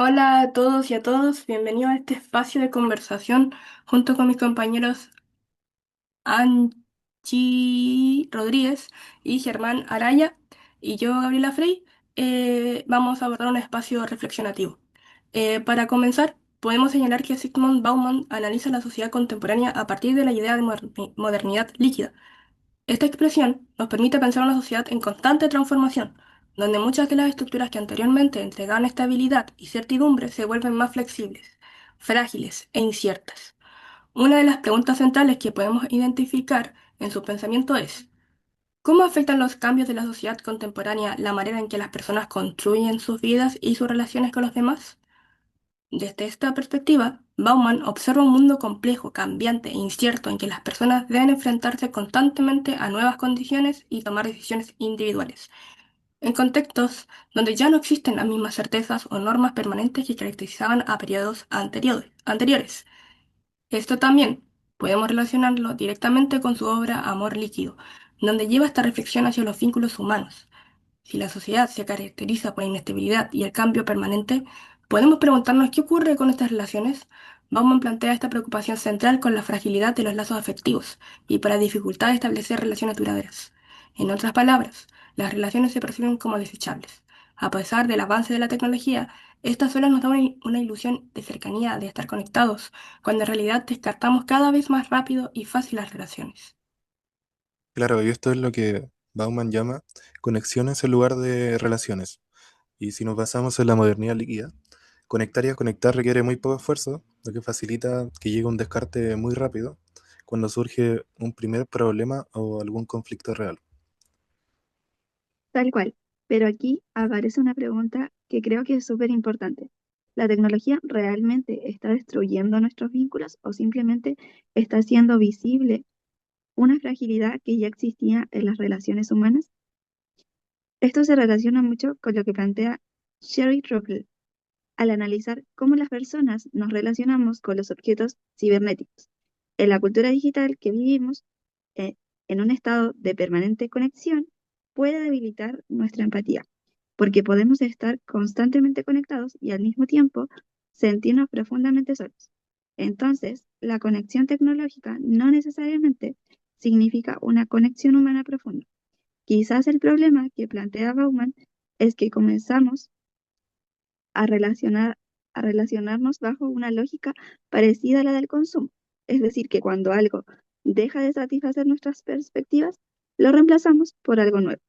Hola a todos y a todos, bienvenidos a este espacio de conversación junto con mis compañeros Angie Rodríguez y Germán Araya y yo, Gabriela Frey. Vamos a abordar un espacio reflexionativo. Para comenzar, podemos señalar que Zygmunt Bauman analiza la sociedad contemporánea a partir de la idea de modernidad líquida. Esta expresión nos permite pensar una sociedad en constante transformación, donde muchas de las estructuras que anteriormente entregaban estabilidad y certidumbre se vuelven más flexibles, frágiles e inciertas. Una de las preguntas centrales que podemos identificar en su pensamiento es: ¿cómo afectan los cambios de la sociedad contemporánea la manera en que las personas construyen sus vidas y sus relaciones con los demás? Desde esta perspectiva, Bauman observa un mundo complejo, cambiante e incierto en que las personas deben enfrentarse constantemente a nuevas condiciones y tomar decisiones individuales, en contextos donde ya no existen las mismas certezas o normas permanentes que caracterizaban a periodos anteriores. Esto también podemos relacionarlo directamente con su obra Amor líquido, donde lleva esta reflexión hacia los vínculos humanos. Si la sociedad se caracteriza por la inestabilidad y el cambio permanente, podemos preguntarnos qué ocurre con estas relaciones. Bauman plantea esta preocupación central con la fragilidad de los lazos afectivos y por la dificultad de establecer relaciones duraderas. En otras palabras, las relaciones se perciben como desechables. A pesar del avance de la tecnología, esta solo nos da una ilusión de cercanía, de estar conectados, cuando en realidad descartamos cada vez más rápido y fácil las relaciones. Claro, y esto es lo que Bauman llama conexiones en lugar de relaciones. Y si nos basamos en la modernidad líquida, conectar y desconectar requiere muy poco esfuerzo, lo que facilita que llegue un descarte muy rápido cuando surge un primer problema o algún conflicto real. Tal cual. Pero aquí aparece una pregunta que creo que es súper importante. ¿La tecnología realmente está destruyendo nuestros vínculos o simplemente está haciendo visible una fragilidad que ya existía en las relaciones humanas? Esto se relaciona mucho con lo que plantea Sherry Rupel al analizar cómo las personas nos relacionamos con los objetos cibernéticos. En la cultura digital que vivimos, eh, en un estado de permanente conexión, puede debilitar nuestra empatía, porque podemos estar constantemente conectados y al mismo tiempo sentirnos profundamente solos. Entonces, la conexión tecnológica no necesariamente significa una conexión humana profunda. Quizás el problema que plantea Bauman es que comenzamos a relacionar, a relacionarnos bajo una lógica parecida a la del consumo. Es decir, que cuando algo deja de satisfacer nuestras perspectivas, lo reemplazamos por algo nuevo.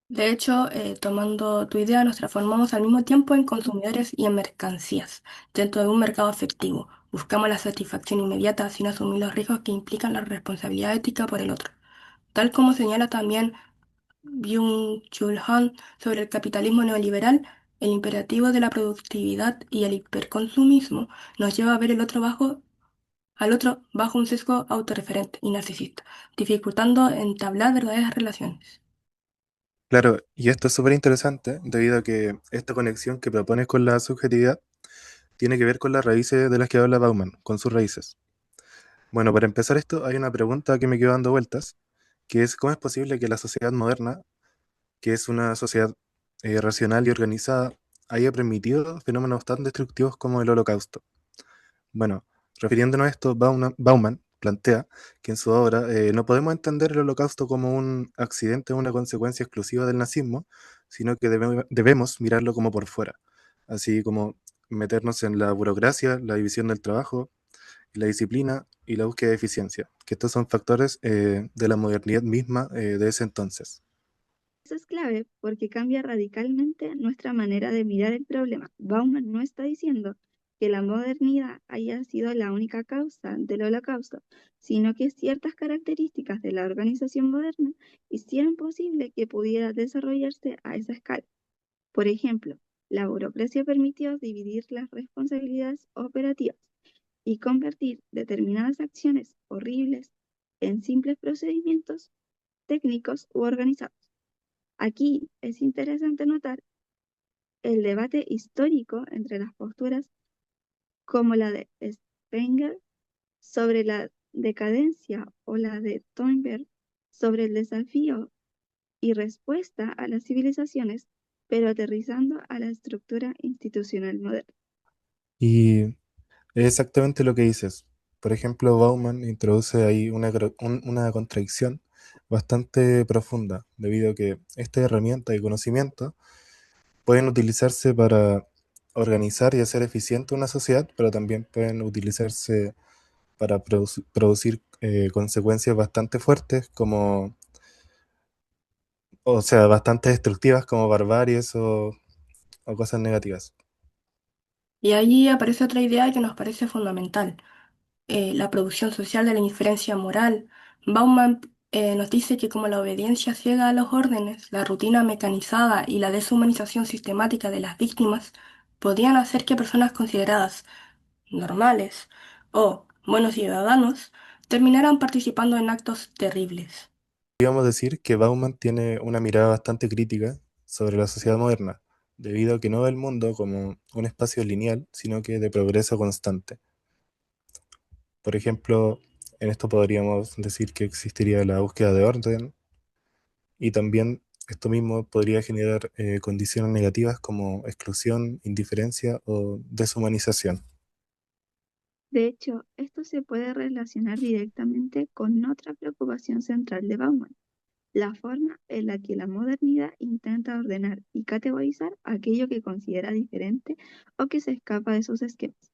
De hecho, tomando tu idea, nos transformamos al mismo tiempo en consumidores y en mercancías dentro de un mercado afectivo. Buscamos la satisfacción inmediata sin asumir los riesgos que implican la responsabilidad ética por el otro. Tal como señala también Byung-Chul Han sobre el capitalismo neoliberal, el imperativo de la productividad y el hiperconsumismo nos lleva a ver al otro bajo un sesgo autorreferente y narcisista, dificultando entablar verdaderas relaciones. Claro, y esto es súper interesante debido a que esta conexión que propones con la subjetividad tiene que ver con las raíces de las que habla Bauman, con sus raíces. Bueno, para empezar esto, hay una pregunta que me quedó dando vueltas, que es ¿cómo es posible que la sociedad moderna, que es una sociedad racional y organizada, haya permitido fenómenos tan destructivos como el Holocausto? Bueno, refiriéndonos a esto, Bauman plantea que en su obra no podemos entender el Holocausto como un accidente o una consecuencia exclusiva del nazismo, sino que debemos mirarlo como por fuera, así como meternos en la burocracia, la división del trabajo, la disciplina y la búsqueda de eficiencia, que estos son factores de la modernidad misma de ese entonces. Eso es clave porque cambia radicalmente nuestra manera de mirar el problema. Bauman no está diciendo que la modernidad haya sido la única causa del holocausto, sino que ciertas características de la organización moderna hicieron posible que pudiera desarrollarse a esa escala. Por ejemplo, la burocracia permitió dividir las responsabilidades operativas y convertir determinadas acciones horribles en simples procedimientos técnicos u organizados. Aquí es interesante notar el debate histórico entre las posturas como la de Spenger sobre la decadencia o la de Toynbee sobre el desafío y respuesta a las civilizaciones. pero aterrizando a la estructura institucional moderna. Y es exactamente lo que dices. Por ejemplo, Bauman introduce ahí una contradicción bastante profunda, debido a que estas herramientas y conocimiento pueden utilizarse para organizar y hacer eficiente una sociedad, pero también pueden utilizarse para producir consecuencias bastante fuertes, como, o sea, bastante destructivas como barbaries o cosas negativas. Y allí aparece otra idea que nos parece fundamental, la producción social de la indiferencia moral. Bauman nos dice que como la obediencia ciega a los órdenes, la rutina mecanizada y la deshumanización sistemática de las víctimas podían hacer que personas consideradas normales o buenos ciudadanos terminaran participando en actos terribles. Podríamos decir que Bauman tiene una mirada bastante crítica sobre la sociedad moderna, debido a que no ve el mundo como un espacio lineal, sino que de progreso constante. Por ejemplo, en esto podríamos decir que existiría la búsqueda de orden y también esto mismo podría generar condiciones negativas como exclusión, indiferencia o deshumanización. De hecho, esto se puede relacionar directamente con otra preocupación central de Bauman, la forma en la que la modernidad intenta ordenar y categorizar aquello que considera diferente o que se escapa de sus esquemas.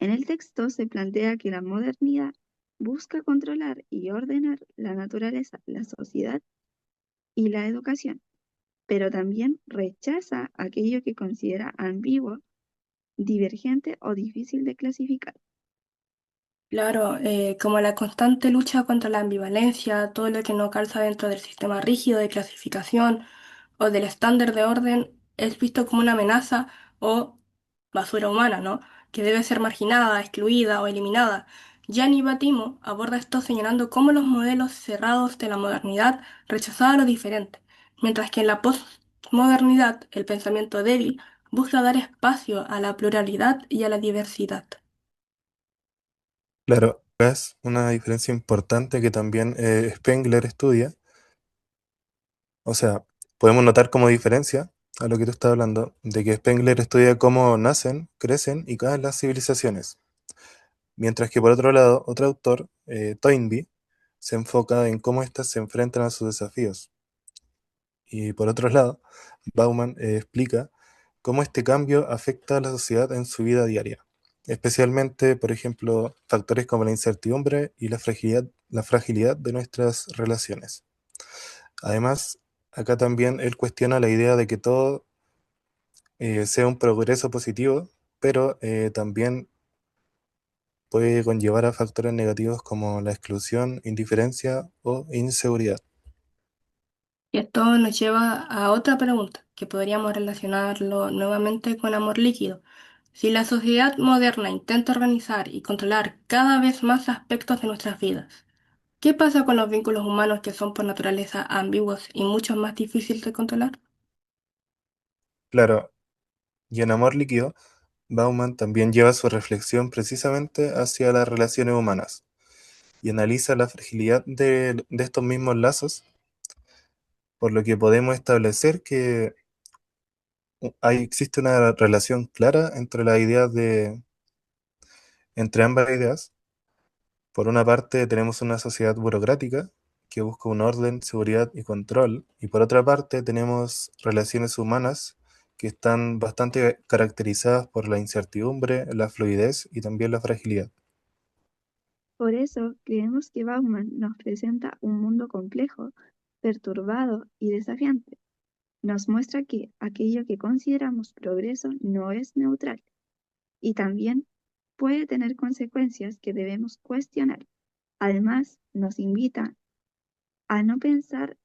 En el texto se plantea que la modernidad busca controlar y ordenar la naturaleza, la sociedad y la educación, pero también rechaza aquello que considera ambiguo, divergente o difícil de clasificar. Claro, como la constante lucha contra la ambivalencia, todo lo que no calza dentro del sistema rígido de clasificación o del estándar de orden es visto como una amenaza o basura humana, ¿no? Que debe ser marginada, excluida o eliminada. Gianni Battimo aborda esto señalando cómo los modelos cerrados de la modernidad rechazaban lo diferente, mientras que en la postmodernidad el pensamiento débil busca dar espacio a la pluralidad y a la diversidad. Claro, es una diferencia importante que también Spengler estudia. O sea, podemos notar como diferencia a lo que tú estás hablando, de que Spengler estudia cómo nacen, crecen y caen las civilizaciones. Mientras que por otro lado, otro autor, Toynbee, se enfoca en cómo éstas se enfrentan a sus desafíos. Y por otro lado, Bauman explica cómo este cambio afecta a la sociedad en su vida diaria, especialmente, por ejemplo, factores como la incertidumbre y la fragilidad de nuestras relaciones. Además, acá también él cuestiona la idea de que todo sea un progreso positivo, pero también puede conllevar a factores negativos como la exclusión, indiferencia o inseguridad. Y esto nos lleva a otra pregunta, que podríamos relacionarlo nuevamente con amor líquido. Si la sociedad moderna intenta organizar y controlar cada vez más aspectos de nuestras vidas, ¿qué pasa con los vínculos humanos que son por naturaleza ambiguos y mucho más difíciles de controlar? Claro, y en Amor Líquido, Bauman también lleva su reflexión precisamente hacia las relaciones humanas y analiza la fragilidad de estos mismos lazos, por lo que podemos establecer que existe una relación clara entre las ideas entre ambas ideas. Por una parte, tenemos una sociedad burocrática que busca un orden, seguridad y control, y por otra parte, tenemos relaciones humanas que están bastante caracterizadas por la incertidumbre, la fluidez y también la fragilidad. Por eso creemos que Bauman nos presenta un mundo complejo, perturbado y desafiante. Nos muestra que aquello que consideramos progreso no es neutral y también puede tener consecuencias que debemos cuestionar. Además, nos invita a no pensar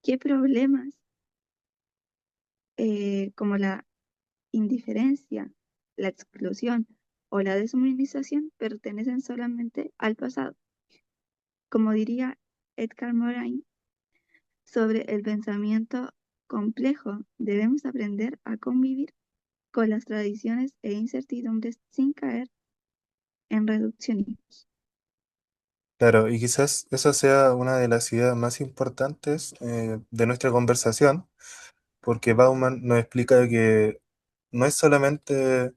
qué problemas como la indiferencia, la exclusión o la deshumanización pertenecen solamente al pasado. Como diría Edgar Morin, sobre el pensamiento complejo, debemos aprender a convivir con las tradiciones e incertidumbres sin caer en reduccionismos. Claro, y quizás esa sea una de las ideas más importantes de nuestra conversación, porque Bauman nos explica que no es solamente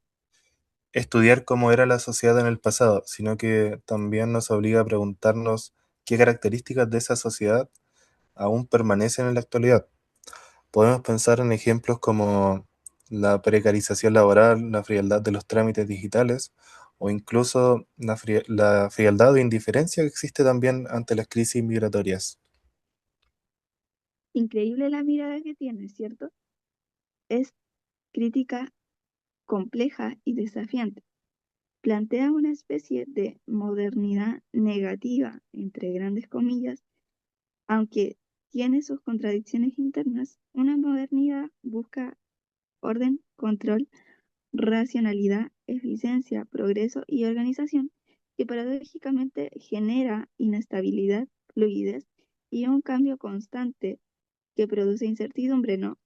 estudiar cómo era la sociedad en el pasado, sino que también nos obliga a preguntarnos qué características de esa sociedad aún permanecen en la actualidad. Podemos pensar en ejemplos como la precarización laboral, la frialdad de los trámites digitales o incluso la frialdad o indiferencia que existe también ante las crisis migratorias. Increíble la mirada que tiene, ¿cierto? Es crítica, compleja y desafiante. Plantea una especie de modernidad negativa, entre grandes comillas, aunque tiene sus contradicciones internas. Una modernidad busca orden, control, racionalidad, eficiencia, progreso y organización, que paradójicamente genera inestabilidad, fluidez y un cambio constante que produce incertidumbre, ¿no?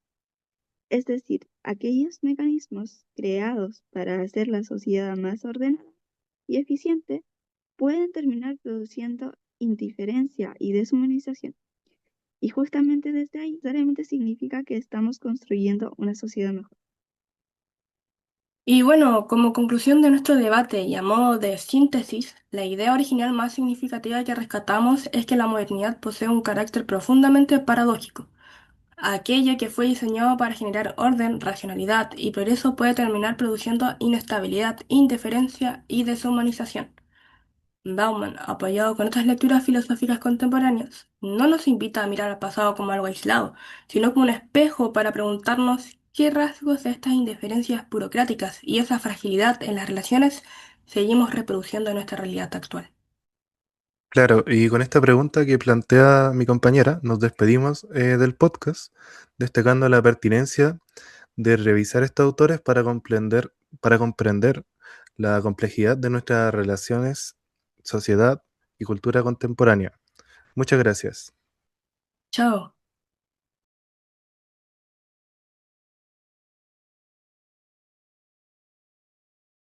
Es decir, aquellos mecanismos creados para hacer la sociedad más ordenada y eficiente pueden terminar produciendo indiferencia y deshumanización. Y justamente desde ahí, necesariamente significa que estamos construyendo una sociedad mejor. Y bueno, como conclusión de nuestro debate y a modo de síntesis, la idea original más significativa que rescatamos es que la modernidad posee un carácter profundamente paradójico. Aquello que fue diseñado para generar orden, racionalidad y progreso puede terminar produciendo inestabilidad, indiferencia y deshumanización. Bauman, apoyado con otras lecturas filosóficas contemporáneas, no nos invita a mirar al pasado como algo aislado, sino como un espejo para preguntarnos qué rasgos de estas indiferencias burocráticas y esa fragilidad en las relaciones seguimos reproduciendo en nuestra realidad actual. Claro, y con esta pregunta que plantea mi compañera, nos despedimos del podcast, destacando la pertinencia de revisar estos autores para comprender la complejidad de nuestras relaciones, sociedad y cultura contemporánea. Muchas gracias. Chao.